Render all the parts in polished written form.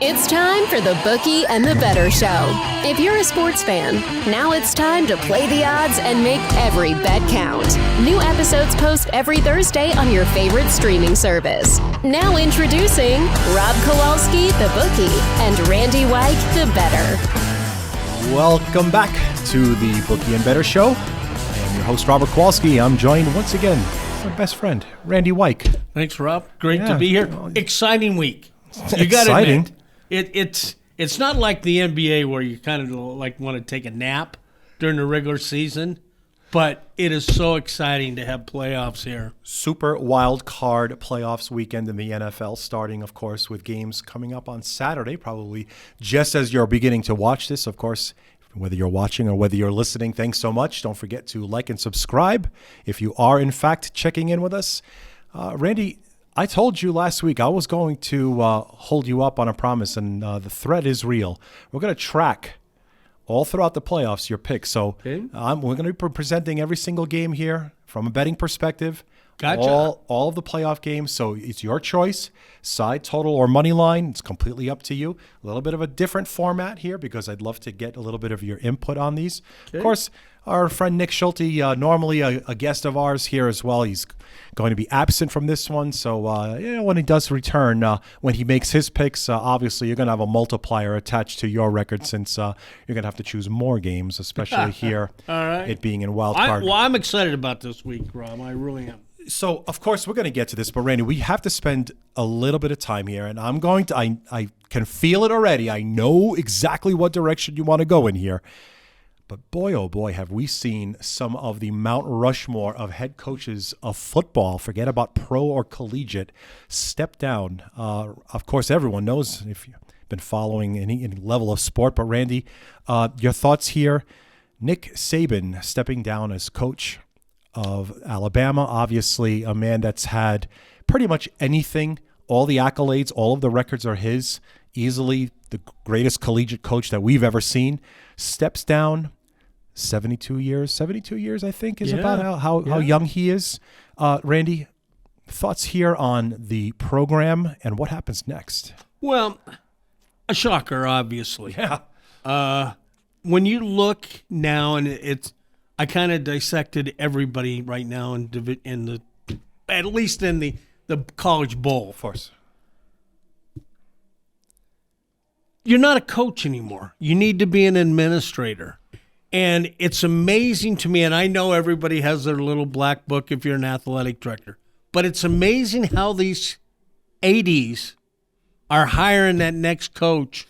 It's time for the Bookie and the Bettor Show. If you're a sports fan, now it's time to play the odds and make every bet count. New episodes post every Thursday on your favorite streaming service. Now introducing Rob Kowalski, the Bookie, and Randy Wyke, the Bettor. Welcome back to the Bookie and Bettor Show. I am your host, Robert Kowalski. I'm joined once again by my best friend, Randy Wyke. Thanks, Rob. Great to be here. Exciting week. You got to admit, it's not like the NBA where you kind of like want to take a nap during the regular season, but it is so exciting to have playoffs here. Super wild card playoffs weekend in the NFL, starting, of course, with games coming up on Saturday, probably just as you're beginning to watch this. Of course, whether you're watching or whether you're listening, thanks so much. Don't forget to like and subscribe if you are, in fact, checking in with us. Randy, I told you last week I was going to hold you up on a promise, and the threat is real. We're going to track all throughout the playoffs your picks. So we're going to be presenting every single game here from a betting perspective. Gotcha. All of the playoff games. So it's your choice, side, total, or money line. It's completely up to you. A little bit of a different format here because I'd love to get a little bit of your input on these. Okay. Of course, our friend Nick Schulte, normally a guest of ours here as well. He's going to be absent from this one. So when he does return, when he makes his picks, obviously you're going to have a multiplier attached to your record since you're going to have to choose more games, especially here, all right, it being in wild card. I'm excited about this week, Rob. I really am. So, of course, we're going to get to this, but Randy, we have to spend a little bit of time here, and I'm going to, I can feel it already. I know exactly what direction you want to go in here. But boy, oh boy, have we seen some of the Mount Rushmore of head coaches of football, forget about pro or collegiate, step down. Of course, everyone knows if you've been following any level of sport, but Randy, your thoughts here. Nick Sabin stepping down as coach of Alabama, obviously a man that's had pretty much anything, all the accolades, all of the records are his, easily the greatest collegiate coach that we've ever seen, steps down. 72 years I think is about how young he is. Randy, thoughts here on the program and what happens next? Well, a shocker, obviously. Yeah. When you look now, and I kind of dissected everybody right now at least in the College Bowl. Of course. You're not a coach anymore. You need to be an administrator. And it's amazing to me, and I know everybody has their little black book if you're an athletic director, but it's amazing how these ADs are hiring that next coach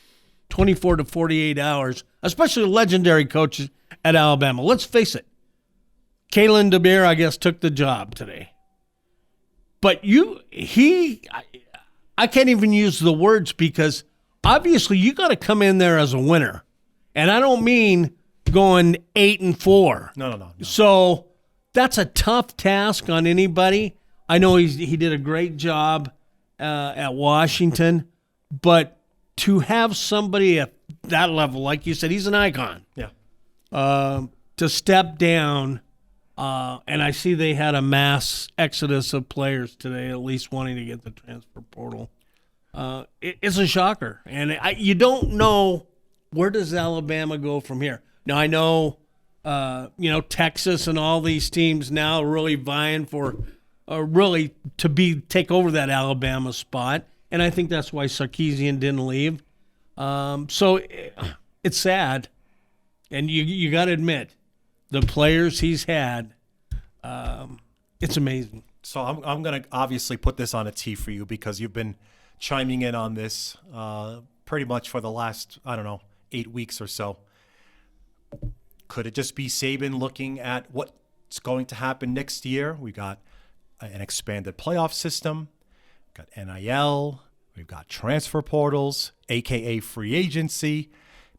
24 to 48 hours, especially legendary coaches at Alabama. Let's face it, Kalen DeBeer, I guess, took the job today. But I can't even use the words because obviously you got to come in there as a winner. And I don't mean going 8-4. No. So that's a tough task on anybody. I know he did a great job at Washington, but to have somebody at that level, like you said, he's an icon. Yeah. To step down, and I see they had a mass exodus of players today, at least wanting to get the transfer portal. It's a shocker, and you don't know where does Alabama go from here. Now, I know, Texas and all these teams now really vying for take over that Alabama spot, and I think that's why Sarkisian didn't leave. So it's sad, and you got to admit, the players he's had, it's amazing. So I'm going to obviously put this on a tee for you because you've been chiming in on this pretty much for the last, 8 weeks or so. Could it just be Sabin looking at what's going to happen next year? We got an expanded playoff system, we've got NIL, we've got transfer portals, a.k.a. free agency.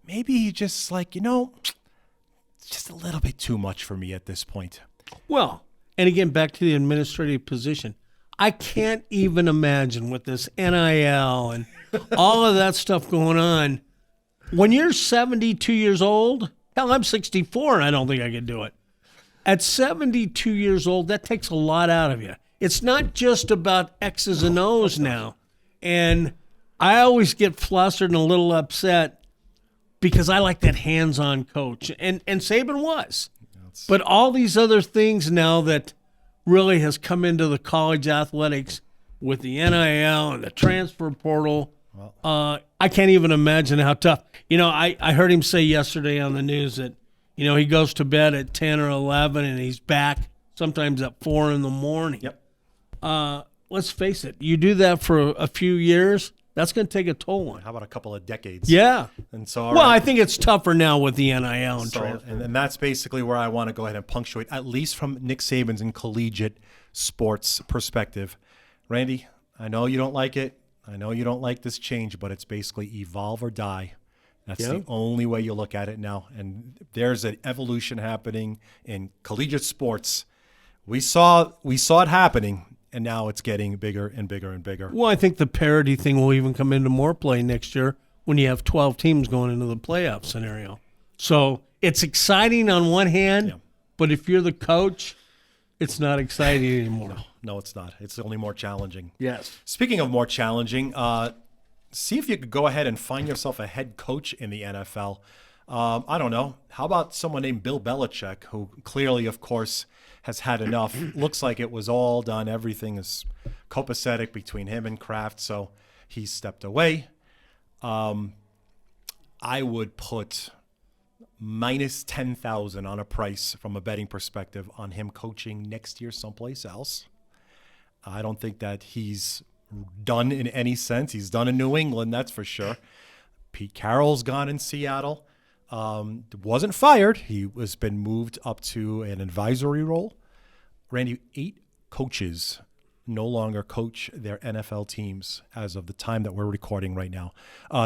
Maybe he just it's just a little bit too much for me at this point. Well, and again, back to the administrative position. I can't even imagine with this NIL and all of that stuff going on. When you're 72 years old, hell, I'm 64 and I don't think I can do it. At 72 years old, that takes a lot out of you. It's not just about X's and O's now. And I always get flustered and a little upset because I like that hands-on coach, and Sabin was. But all these other things now that really has come into the college athletics with the NIL and the transfer portal, I can't even imagine how tough. I heard him say yesterday on the news that, he goes to bed at 10 or 11 and he's back sometimes at 4 in the morning. Yep. Let's face it, you do that for a few years, that's going to take a toll on you. How about a couple of decades? Yeah. And so, well, I think it's tougher now with the NIL and transfer. And that's basically where I want to go ahead and punctuate, at least from Nick Saban's and collegiate sports perspective. Randy, I know you don't like it. I know you don't like this change, but it's basically evolve or die. That's the only way you look at it now. And there's an evolution happening in collegiate sports. We saw it happening. And now it's getting bigger and bigger and bigger. Well, I think the parity thing will even come into more play next year when you have 12 teams going into the playoff scenario. So it's exciting on one hand, but if you're the coach, it's not exciting anymore. No, it's not. It's only more challenging. Yes. Speaking of more challenging, see if you could go ahead and find yourself a head coach in the NFL. I don't know. How about someone named Bill Belichick, who clearly, of course, has had enough. Looks like it was all done. Everything is copacetic between him and Kraft, so he stepped away. I would put minus 10,000 on a price from a betting perspective on him coaching next year someplace else. I don't think that he's done in any sense. He's done in New England, that's for sure. Pete Carroll's gone in Seattle. Wasn't fired. He was been moved up to an advisory role. Randy, 8 coaches no longer coach their NFL teams as of the time that we're recording right now.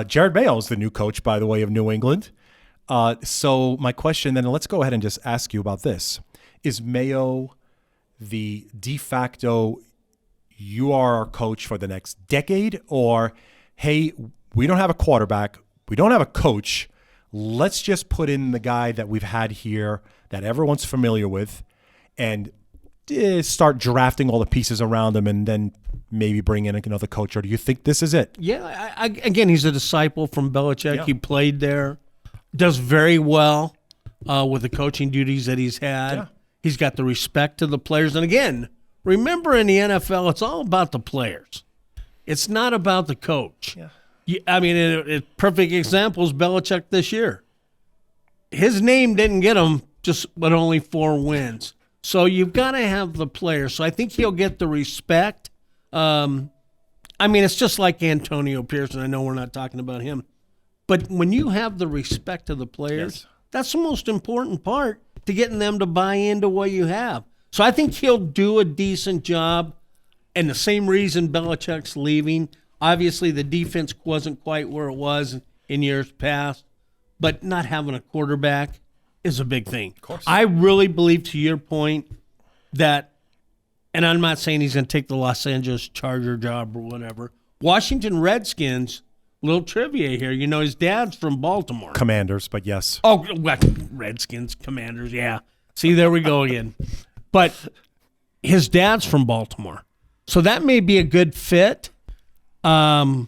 Jared Mayo is the new coach, by the way, of New England. So my question then, let's go ahead and just ask you about this. Is Mayo the de facto, you are our coach for the next decade? Or, hey, we don't have a quarterback, we don't have a coach, let's just put in the guy that we've had here that everyone's familiar with and start drafting all the pieces around him and then maybe bring in another coach? Or do you think this is it? Yeah, again, he's a disciple from Belichick. Yeah. He played there, does very well with the coaching duties that he's had. Yeah. He's got the respect to the players. And again, remember in the NFL, it's all about the players. It's not about the coach. Yeah. I mean, a perfect example is Belichick this year. His name didn't get him but only 4 wins. So you've got to have the players. So I think he'll get the respect. I mean, it's just like Antonio Pearson. I know we're not talking about him. But when you have the respect of the players, that's the most important part to getting them to buy into what you have. So I think he'll do a decent job. And the same reason Belichick's leaving, obviously the defense wasn't quite where it was in years past, but not having a quarterback is a big thing. Of course. I really believe, to your point, that, and I'm not saying he's going to take the Los Angeles Charger job or whatever, Washington Redskins, little trivia here, his dad's from Baltimore. Commanders, but yes. Oh, well, Redskins, Commanders, yeah. See, there we go again. But his dad's from Baltimore. So that may be a good fit. But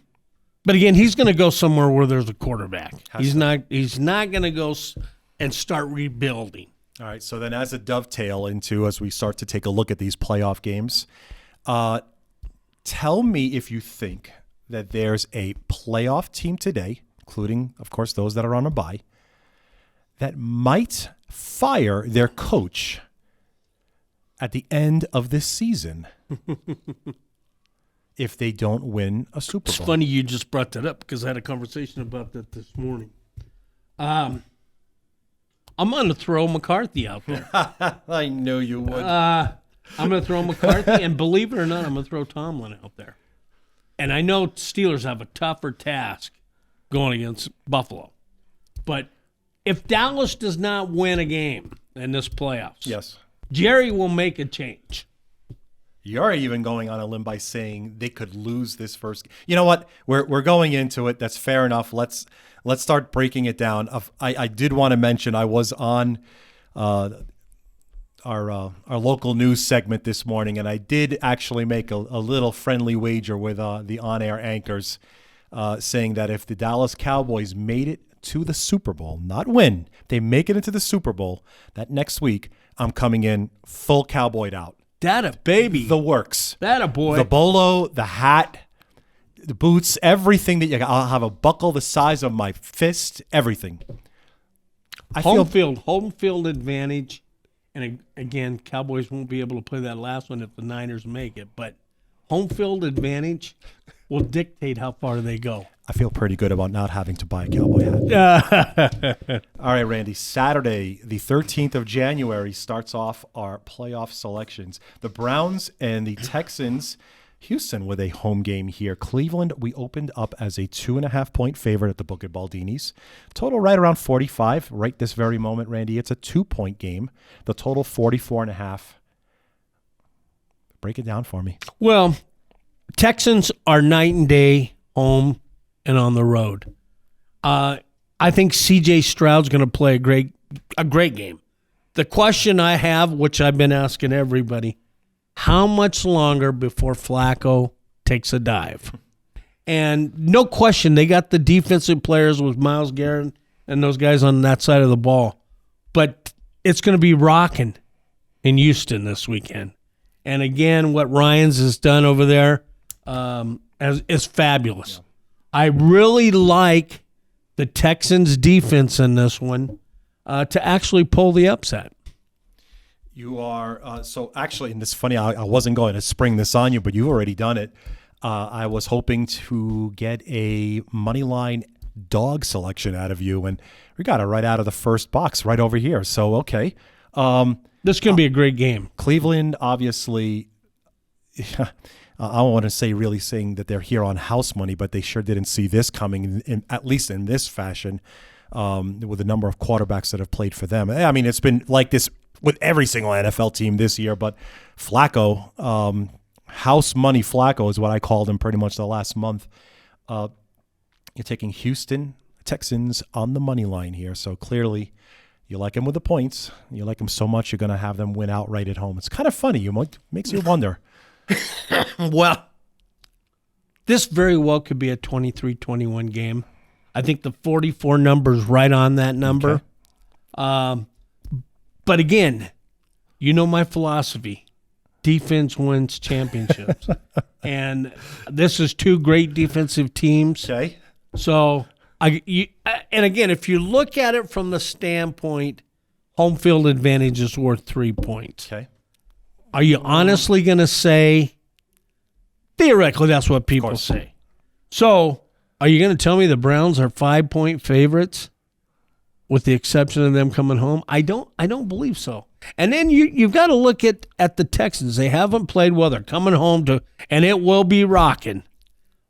again, he's going to go somewhere where there's a quarterback. He's not going to go and start rebuilding. All right, so then as a dovetail into, as we start to take a look at these playoff games, tell me if you think that there's a playoff team today, including, of course, those that are on a bye, that might fire their coach at the end of this season if they don't win a Super Bowl. It's funny you just brought that up because I had a conversation about that this morning. I'm going to throw McCarthy out there. I knew you would. I'm going to throw McCarthy, and believe it or not, I'm going to throw Tomlin out there. And I know Steelers have a tougher task going against Buffalo. But if Dallas does not win a game in this playoffs, yes, Jerry will make a change. You're even going on a limb by saying they could lose this first. You know what? We're going into it. That's fair enough. Let's start breaking it down. I did want to mention I was on our local news segment this morning, and I did actually make a little friendly wager with the on-air anchors. saying that if the Dallas Cowboys made it to the Super Bowl, not win, they make it into the Super Bowl, that next week I'm coming in full cowboyed out. That a baby. The works. That a boy. The bolo, the hat, the boots, everything that I'll have a buckle the size of my fist, everything. Home field advantage. And again, Cowboys won't be able to play that last one if the Niners make it. But home field advantage will dictate how far they go. I feel pretty good about not having to buy a cowboy hat. All right, Randy. Saturday, the 13th of January, starts off our playoff selections. The Browns and the Texans. Houston with a home game here. Cleveland, we opened up as a 2.5-point favorite at the Book at Baldini's. Total right around 45. Right this very moment, Randy, it's a 2-point game. The total 44.5. Break it down for me. Well, Texans are night and day home and on the road. I think C.J. Stroud's going to play a great game. The question I have, which I've been asking everybody, how much longer before Flacco takes a dive? And no question, they got the defensive players with Myles Garrett and those guys on that side of the ball. But it's going to be rocking in Houston this weekend. And again, what Ryans has done over there is fabulous. Yeah. I really like the Texans' defense in this one to actually pull the upset. You are so actually, and it's funny, I wasn't going to spring this on you, but you've already done it. I was hoping to get a money line dog selection out of you, and we got it right out of the first box right over here. So, okay. This is going to be a great game. Cleveland, obviously, I don't want to say really saying that they're here on house money, but they sure didn't see this coming, at least in this fashion, with the number of quarterbacks that have played for them. I mean, it's been like this with every single NFL team this year, but Flacco, house money Flacco is what I called him pretty much the last month. You're taking Houston Texans on the money line here, so clearly you like him with the points. You like him so much you're going to have them win outright at home. It's kind of funny. Makes you wonder. Well, this very well could be a 23-21 game. I think the 44 number's right on that number. Okay. But again, you know my philosophy. Defense wins championships. And this is two great defensive teams. Okay. So, and again, if you look at it from the standpoint, home field advantage is worth 3 points. Okay. Are you honestly going to say, theoretically, that's what people say. So, are you going to tell me the Browns are 5-point favorites? With the exception of them coming home, I don't believe so. And then you've got to look at the Texans. They haven't played well. They're coming home and it will be rocking.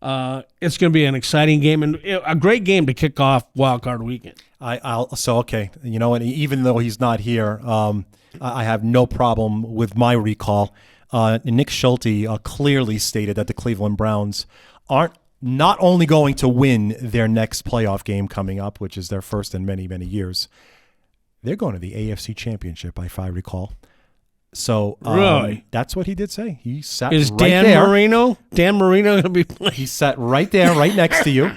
It's going to be an exciting game and a great game to kick off Wild Card Weekend. Okay. You know, and even though he's not here, I have no problem with my recall. Nick Schulte clearly stated that the Cleveland Browns aren't not only going to win their next playoff game coming up, which is their first in many, many years, they're going to the AFC Championship, if I recall. So really? That's what he did say. He sat Is right Dan there. Marino going to be playing? He sat right there, right next to you.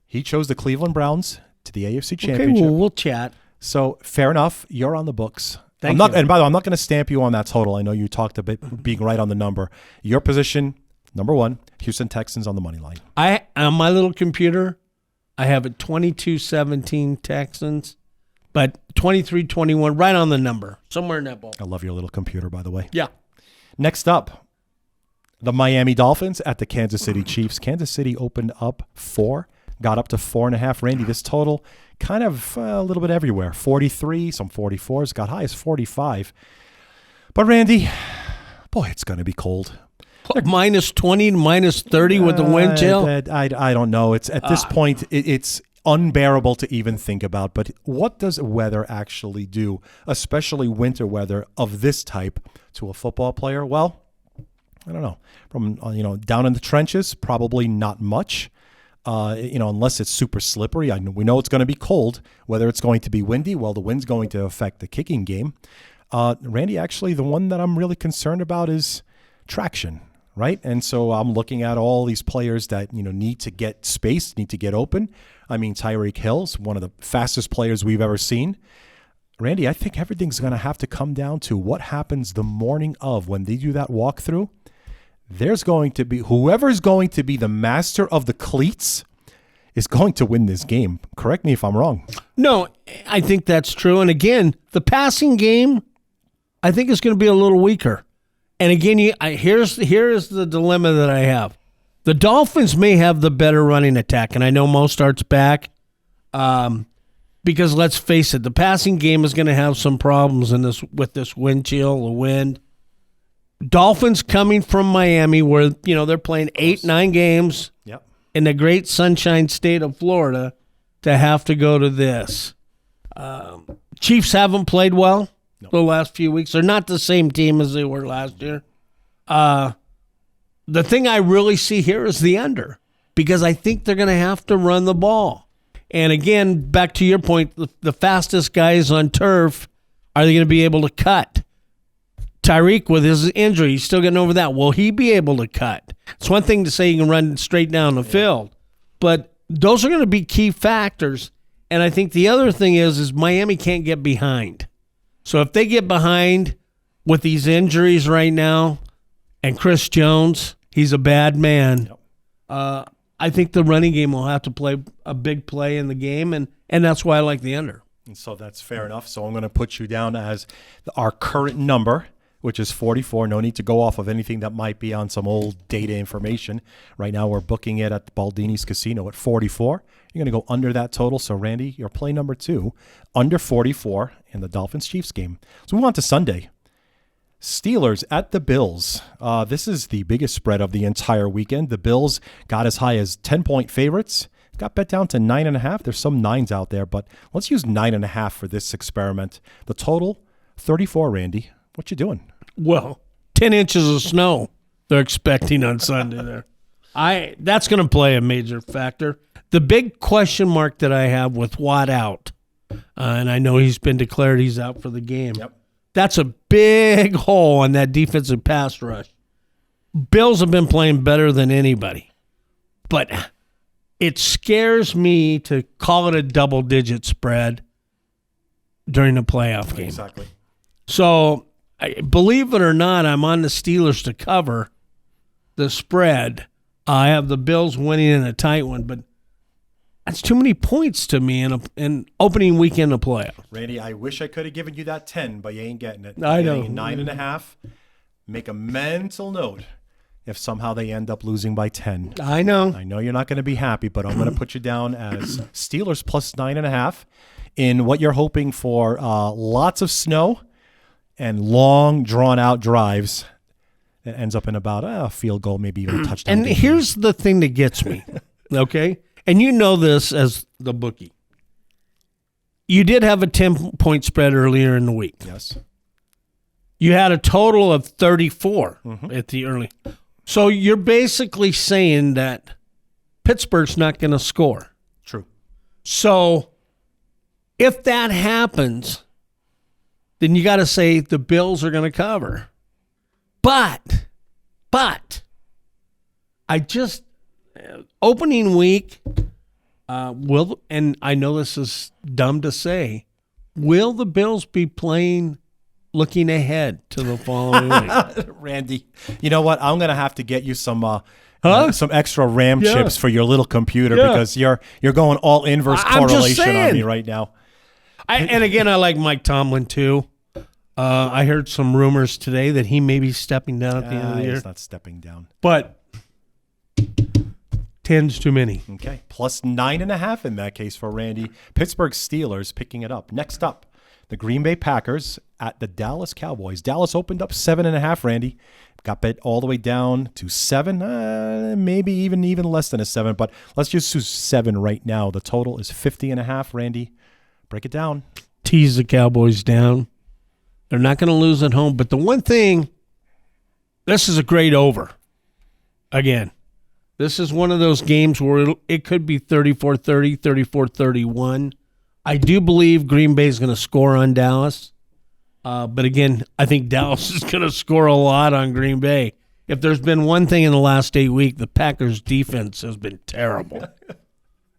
He chose the Cleveland Browns to the AFC Championship. Okay, well, we'll chat. So fair enough. You're on the books. Thank you. And by the way, I'm not going to stamp you on that total. I know you talked a bit being right on the number. Your position, number one, Houston Texans on the money line. On my little computer, I have it 22-17 Texans, but 23-21, right on the number, somewhere in that ball. I love your little computer, by the way. Yeah. Next up, the Miami Dolphins at the Kansas City Chiefs. Kansas City opened up 4, got up to 4.5. Randy, this total kind of a little bit everywhere. 43, some 44s, got high as 45. But Randy, boy, it's going to be cold. Minus 20 to minus 30 with the wind chill? I don't know. It's at this point, it's unbearable to even think about. But what does weather actually do, especially winter weather of this type, to a football player? Well, I don't know. From down in the trenches, probably not much. Unless it's super slippery. We know it's going to be cold. Whether it's going to be windy, well, the wind's going to affect the kicking game. Randy, actually, the one that I'm really concerned about is traction. right? And so I'm looking at all these players that, need to get space, need to get open. I mean, Tyreek Hill's one of the fastest players we've ever seen. Randy, I think everything's going to have to come down to what happens the morning of when they do that walkthrough. There's going to be whoever's going to be the master of the cleats is going to win this game. Correct me if I'm wrong. No, I think that's true. And again, the passing game, I think is going to be a little weaker. And again, here is the dilemma that I have. The Dolphins may have the better running attack, and I know Mostert's back. Because let's face it, the passing game is going to have some problems with this wind chill, the wind. Dolphins coming from Miami, where they're playing 8-9 games in the great sunshine state of Florida, to have to go to this. Chiefs haven't played well the last few weeks. They're not the same team as they were last year. The thing I really see here is the under, because I think they're going to have to run the ball. And again, back to your point, the fastest guys on turf, are they going to be able to cut? Tyreek, with his injury, he's still getting over that. Will he be able to cut? It's one thing to say you can run straight down the field, but those are going to be key factors. And I think the other thing is Miami can't get behind. So if they get behind with these injuries right now, and Chris Jones, he's a bad man. I think the running game will have to play a big play in the game, and that's why I like the under. And so that's fair enough. So I'm going to put you down as our current number, which is 44. No need to go off of anything that might be on some old data information. Right now we're booking it at the Baldini's Casino at 44. You're going to go under that total. So, Randy, your play number 2, under 44 in the Dolphins-Chiefs game. So we move on to Sunday. Steelers at the Bills. This is the biggest spread of the entire weekend. The Bills got as high as 10-point favorites. Got bet down to 9.5. There's some 9s out there, but let's use 9.5 for this experiment. The total, 34, Randy. What you doing? Well, 10 inches of snow they're expecting on Sunday there. That's going to play a major factor. The big question mark that I have with Watt out, and I know he's been declared he's out for the game. Yep. That's a big hole in that defensive pass rush. Bills have been playing better than anybody. But it scares me to call it a double-digit spread during the playoff game. Exactly. So, believe it or not, I'm on the Steelers to cover the spread. I have the Bills winning in a tight one, but that's too many points to me in opening weekend of playoff. Randy, I wish I could have given you that 10, but you ain't getting it. I know. 9.5. Make a mental note if somehow they end up losing by 10. I know. I know you're not going to be happy, but I'm going to put you down as Steelers plus 9.5 in what you're hoping for lots of snow and long, drawn-out drives. It ends up in about a field goal, maybe even a touchdown. And here's the thing that gets me, okay? And you know this as the bookie. You did have a 10-point spread earlier in the week. Yes. You had a total of 34 at the early. So you're basically saying that Pittsburgh's not going to score. True. So if that happens, then you got to say the Bills are going to cover. But I just opening week will, and I know this is dumb to say, will the Bills be playing looking ahead to the following week? Randy, you know what? I'm going to have to get you some extra RAM chips for your little computer because you're going all inverse correlation on me right now. And again, I like Mike Tomlin too. I heard some rumors today that he may be stepping down at the end of the year. He's not stepping down. But 10's too many. Okay. Plus 9.5 in that case for Randy. Pittsburgh Steelers picking it up. Next up, the Green Bay Packers at the Dallas Cowboys. Dallas opened up 7.5, Randy. Got bet all the way down to 7, maybe even less than a 7. But let's just do 7 right now. The total is 50.5, Randy. Break it down. Tease the Cowboys down. They're not going to lose at home. But the one thing, this is a great over. Again, this is one of those games where it could be 34-30, 34-31. I do believe Green Bay is going to score on Dallas. But again, I think Dallas is going to score a lot on Green Bay. if there's been one thing in the last 8 weeks, the Packers' defense has been terrible.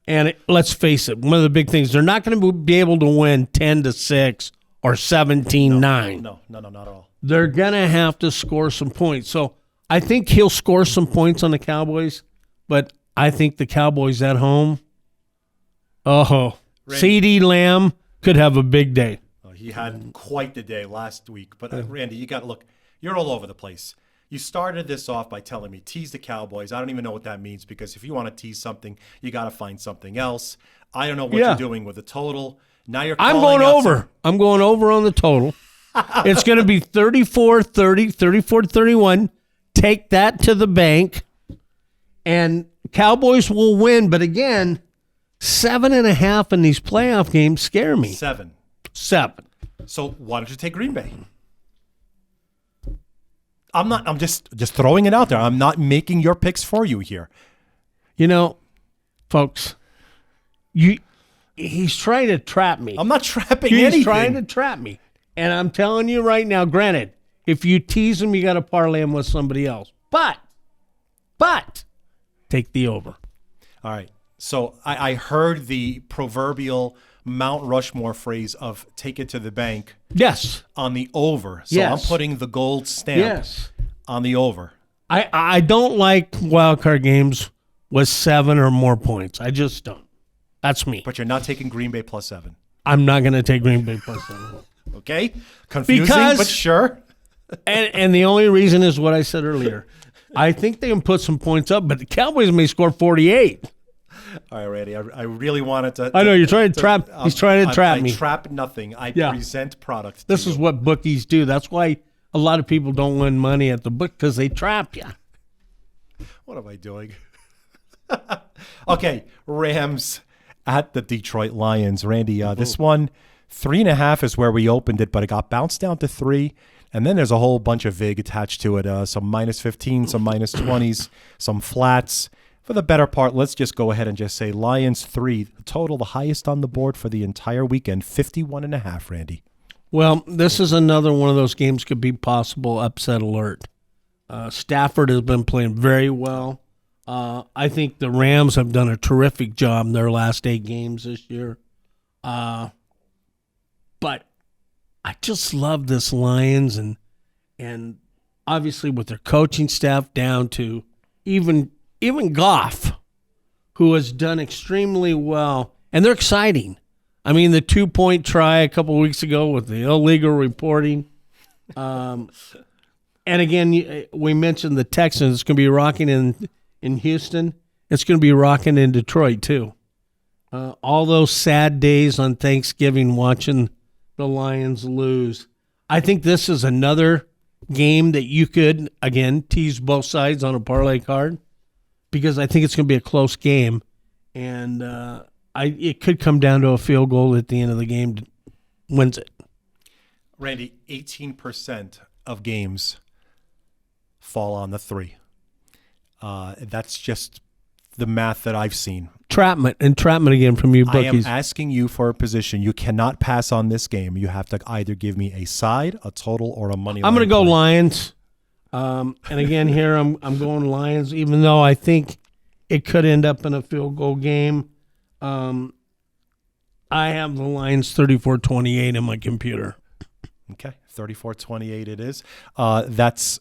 And let's face it, one of the big things, they're not going to be able to win 10-6 or 17-9. No, not at all. They're going to have to score some points. So I think he'll score some points on the Cowboys, but I think the Cowboys at home, C.D. Lamb could have a big day. He had quite the day last week. But, Randy, you got to look. You're all over the place. You started this off by telling me, tease the Cowboys. I don't even know what that means because if you want to tease something, you got to find something else. I don't know what you're doing with the total. Now you're calling I'm going over. I'm going over on the total. It's going to be 34-30, 34-31. Take that to the bank. And Cowboys will win. But again, 7.5 in these playoff games scare me. 7. So why don't you take Green Bay? I'm just throwing it out there. I'm not making your picks for you here. You know, folks, he's trying to trap me. I'm not trapping anything. He's trying to trap me. And I'm telling you right now, granted, if you tease him, you got to parlay him with somebody else. But take the over. All right. So I heard the proverbial Mount Rushmore phrase of take it to the bank. Yes. On the over. So I'm putting the gold stamp on the over. I don't like wild card games with 7 or more points. I just don't. That's me. But you're not taking Green Bay plus 7. I'm not going to take Green Bay plus 7. Okay. Confusing, but sure. and the only reason is what I said earlier. I think they can put some points up, but the Cowboys may score 48. All right, Randy. I really wanted to. I know you're trying to trap. He's trying to trap me. I trap nothing. I present product. This is what bookies do. That's why a lot of people don't win money at the book because they trap you. What am I doing? Okay, Rams at the Detroit Lions. Randy, this one 3.5 is where we opened it, but it got bounced down to 3. And then there's a whole bunch of vig attached to it. Some -15, some -20s, some flats. For the better part, let's just go ahead and just say Lions 3, total the highest on the board for the entire weekend, 51.5, Randy. Well, this is another one of those games could be possible upset alert. Stafford has been playing very well. I think the Rams have done a terrific job in their last 8 games this year. But I just love this Lions and obviously with their coaching staff down to even Goff, who has done extremely well, and they're exciting. I mean, the 2-point try a couple of weeks ago with the illegal reporting. And again, we mentioned the Texans. It's going to be rocking in Houston. It's going to be rocking in Detroit, too. All those sad days on Thanksgiving watching the Lions lose. I think this is another game that you could, again, tease both sides on a parlay card. Because I think it's going to be a close game, and it could come down to a field goal at the end of the game to wins it. Randy, 18% of games fall on the 3. That's just the math that I've seen. Entrapment again from you bookies. I am asking you for a position. You cannot pass on this game. You have to either give me a side, a total, or a money line. I'm going to go Lions. And again, here I'm going Lions, even though I think it could end up in a field goal game. I have the Lions 34-28 in my computer. Okay, 34-28 it is. That's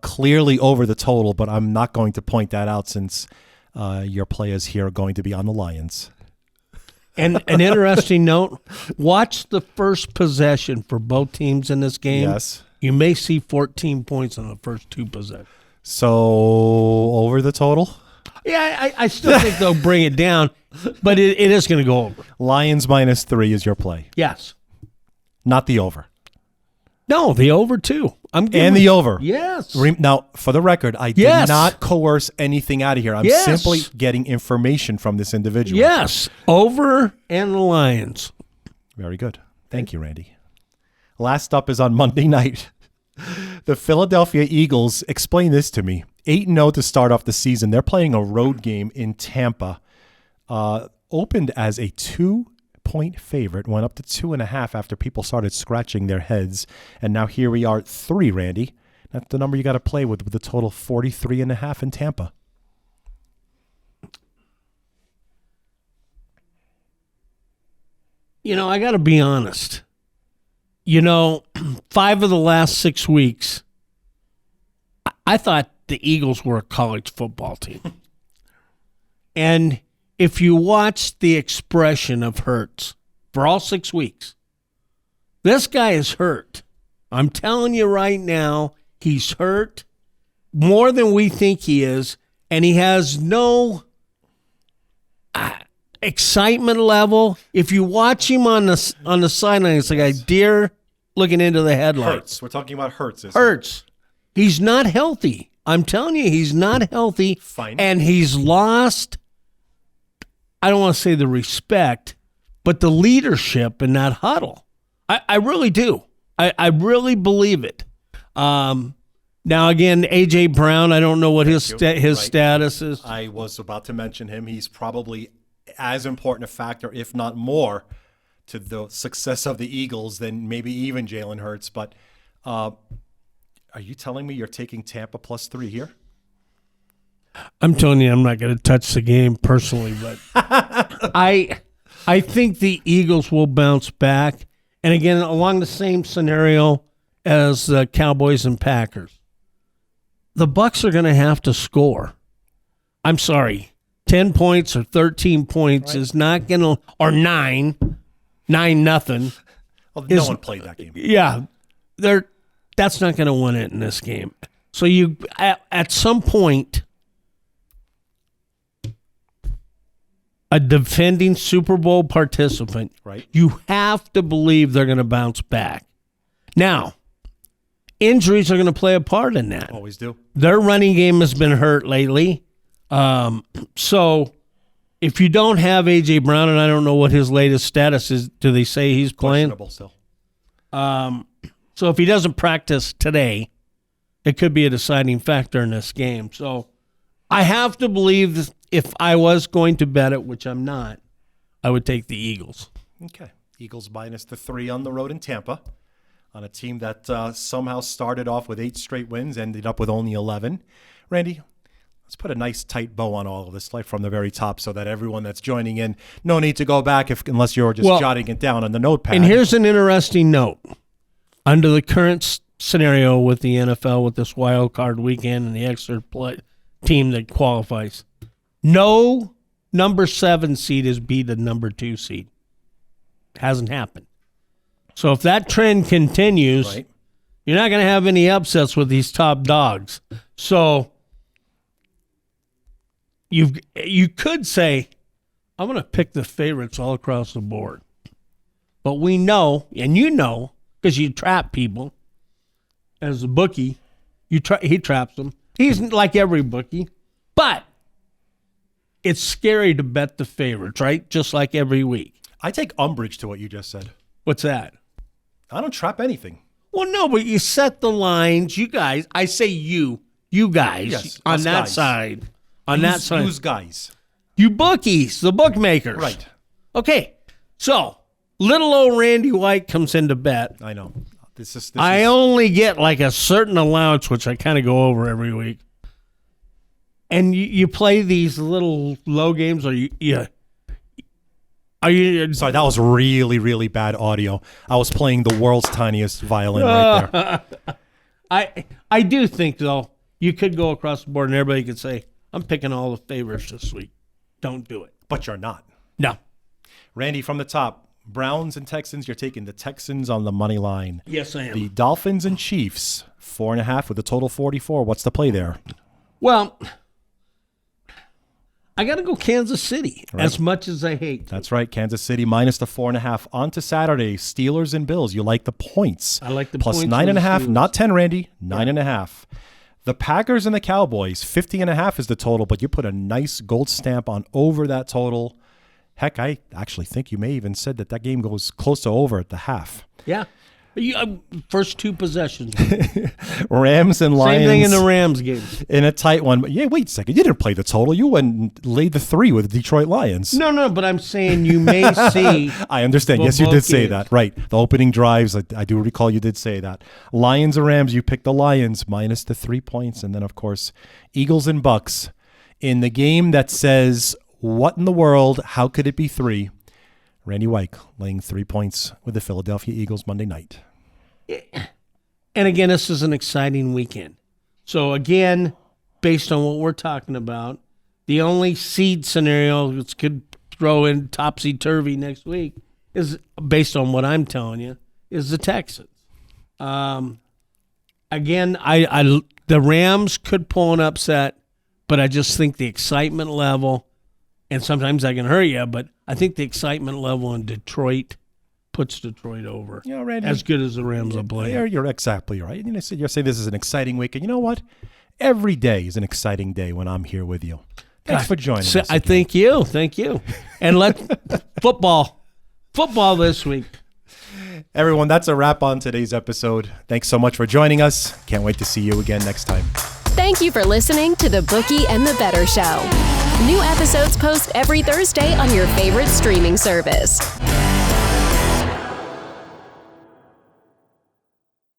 clearly over the total, but I'm not going to point that out since your players here are going to be on the Lions. And an interesting note, watch the first possession for both teams in this game. Yes. You may see 14 points on the first 2 possessions. So over the total? Yeah, I still think they'll bring it down, but it is going to go over. Lions -3 is your play. Yes. Not the over. No, the over too. And the over. Yes. Now, for the record, I did not coerce anything out of here. I'm simply getting information from this individual. Yes. Over and the Lions. Very good. Thank you, Randy. Last up is on Monday night. The Philadelphia Eagles, explain this to me. 8-0 to start off the season. They're playing a road game in Tampa. Opened as a 2-point favorite, went up to 2.5 after people started scratching their heads. And now here we are at 3, Randy. That's the number you got to play with the total 43.5 in Tampa. I got to be honest. 5 of the last 6 weeks, I thought the Eagles were a college football team. And if you watch the expression of Hurts for all 6 weeks, this guy is hurt. I'm telling you right now, he's hurt more than we think he is, and he has no excitement level. If you watch him on the sideline, it's like a deer looking into the headlights. Hurts. We're talking about Hurts. Hurts. He's not healthy. I'm telling you, he's not healthy. Fine. And he's lost, I don't want to say the respect, but the leadership in that huddle. I really do. I really believe it. Now, again, A.J. Brown, I don't know what his status is. I was about to mention him. He's probably as important a factor, if not more, to the success of the Eagles than maybe even Jalen Hurts. But are you telling me you're taking Tampa +3 here? I'm telling you, I'm not going to touch the game personally, but I think the Eagles will bounce back. And again, along the same scenario as the Cowboys and Packers, the Bucs are going to have to score. I'm sorry, 10 points or 13 points is not going to, or 9-0. Well, no one played that game. Yeah, that's not going to win it in this game. So you, at some point, a defending Super Bowl participant, right? You have to believe they're going to bounce back. Now, injuries are going to play a part in that. Always do. Their running game has been hurt lately. So if you don't have A.J. Brown, and I don't know what his latest status is, do they say he's playing? Questionable still. So if he doesn't practice today, it could be a deciding factor in this game. So I have to believe if I was going to bet it, which I'm not, I would take the Eagles. Okay. Eagles -3 on the road in Tampa on a team that somehow started off with 8 straight wins, ended up with only 11. Randy, let's put a nice tight bow on all of this, like from the very top, so that everyone that's joining in, no need to go back unless you're just jotting it down on the notepad. And here's an interesting note. Under the current scenario with the NFL, with this wild card weekend and the extra team that qualifies, no number 7 seed is beat the number 2 seed. Hasn't happened. So if that trend continues, right, you're not going to have any upsets with these top dogs. So you could say, I'm going to pick the favorites all across the board. But we know, and you know, because you trap people as a bookie, he traps them. He's like every bookie. But it's scary to bet the favorites, right? Just like every week. I take umbrage to what you just said. What's that? I don't trap anything. Well, no, but you set the lines. You guys, I say you guys, yes, on that guys. Side. On that side. Who's guys? You bookies, the bookmakers. Right. Okay, so little old Randy White comes in to bet. I know. This I only get like a certain allowance, which I kind of go over every week. And you play these little low games, or are you? Sorry, that was really, really bad audio. I was playing the world's tiniest violin right there. I do think, though, you could go across the board and everybody could say, I'm picking all the favorites this week. Don't do it. But you're not. No. Randy, from the top, Browns and Texans, you're taking the Texans on the money line. Yes, I am. The Dolphins and Chiefs, 4.5 with a total 44. What's the play there? Well, I got to go Kansas City, right, as much as I hate to. That's right, Kansas City minus the 4.5. On to Saturday, Steelers and Bills. You like the points. I like the plus points. Plus 9.5, not 10, Randy. 9.5. Yeah. The Packers and the Cowboys, 50.5 is the total, but you put a nice gold stamp on over that total. Heck, I actually think you may even said that game goes close to over at the half. Yeah. First two possessions. Rams and Lions. Same thing in the Rams game. In a tight one. But yeah, wait a second. You didn't play the total. You went and laid the 3 with the Detroit Lions. No, but I'm saying you may see. I understand. Yes, you did say that. Right. The opening drives, I do recall you did say that. Lions or Rams, you picked the Lions minus the 3 points. And then, of course, Eagles and Bucks in the game that says, what in the world? How could it be 3? Randy Weick laying 3 points with the Philadelphia Eagles Monday night. And again, this is an exciting weekend. So again, based on what we're talking about, the only seed scenario which could throw in topsy-turvy next week is, based on what I'm telling you, is the Texans. Again, the Rams could pull an upset, but I just think the excitement level, and sometimes I can hurt you, but I think the excitement level in Detroit puts Detroit over. You know, Randy, as good as the Rams will play. You're exactly right. You're saying this is an exciting week. And you know what? Every day is an exciting day when I'm here with you. Thanks for joining us. I thank you. Thank you. And let football this week. Everyone, that's a wrap on today's episode. Thanks so much for joining us. Can't wait to see you again next time. Thank you for listening to the Bookie and the Bettor Show. New episodes post every Thursday on your favorite streaming service.